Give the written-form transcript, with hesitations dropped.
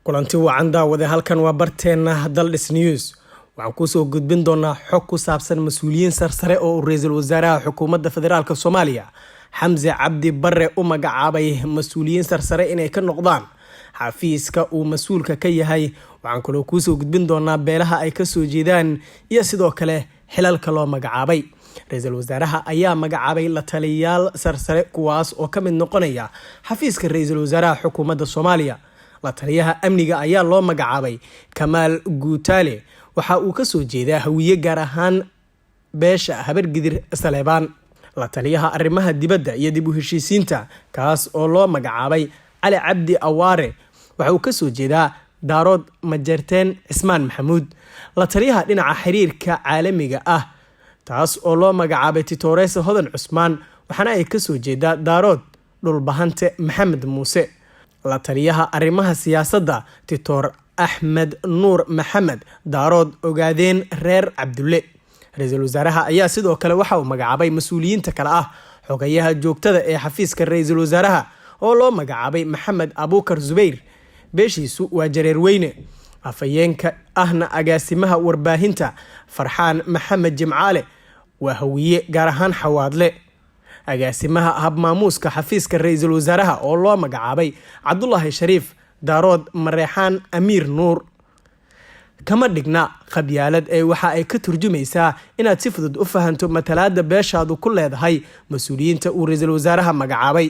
kulanti wacan daawade halkan waa barteena Daldis News waxaan ku soo gudbin doonaa xog ku saabsan mas'uuliyiin sarsare oo ra'iisul wasaaraha xukuumadda federaalka Soomaaliya Xamse Cabdi Barre u magacaabay mas'uuliyiin sarsare inay ka noqdaan xafiiska uu mas'uulka ka yahay. waxaan kaloo ku soo gudbin doonaa beelaha ay ka soo jeedaan iyo sidoo kale xilalka loo magacaabay. ra'iisul wasaaraha ayaa magacaabay la taliyayaal sarsare kuwaas oo ka mid noqonaya xafiiska ra'iisul wasaaraha xukuumadda Soomaaliya. la taliyaha amniga ayaa loo magacaabay Kamaal Guutaale waxa uu ka soo jeedaa hawiye gaar ahaan beesha Habargidir Saleebaan. la taliyaha arrimaha dibadda iyo dib u heshiisiinta kaas oo loo magacaabay Cali Cabdi Awaare waxa uu ka soo jeedaa Daarood Majarteen Cismaan Maxamuud. la taliyaha dhinaca xiriirka caalamiga ah taas oo loo magacaabay Titoores Hodan Cusmaan waxaana ay ka soo jeedaa Daarood Dhulbahante Maxamed Muuse. la taliyaha arrimaha siyaasadda Titor Axmed Nuur Maxamed Daarood Ogaadeen Reer Cabdulle. ra'iisul wasaaraha ayaa sidoo kale waxa uu magacaabay mas'uuliyiinta kale ah xogayaha joogtada ee xafiiska ra'iisul wasaaraha oo loo magacaabay Maxamed Abuukar Zubayr beeshiisu waa Jareer Weyne. afayeenka ahna agaasimaha warbaahinta Farxaan Maxamed Jimcaale waa hawiye gaar ahaan Xawaadle. agaasimaha habmaamuuska xafiiska ra'iisul wasaaraha oo loo magacaabay Cabdullaahi Shariif Daarood Mareexaan Amiir Nuur. kama dhigna qabyaalad ee waxa ay ka turjumaysaa inaad si fudud u fahanto matalaadda beeshaadu ku leedahay mas'uuliyiinta uu ra'iisul wasaaraha magacaabay.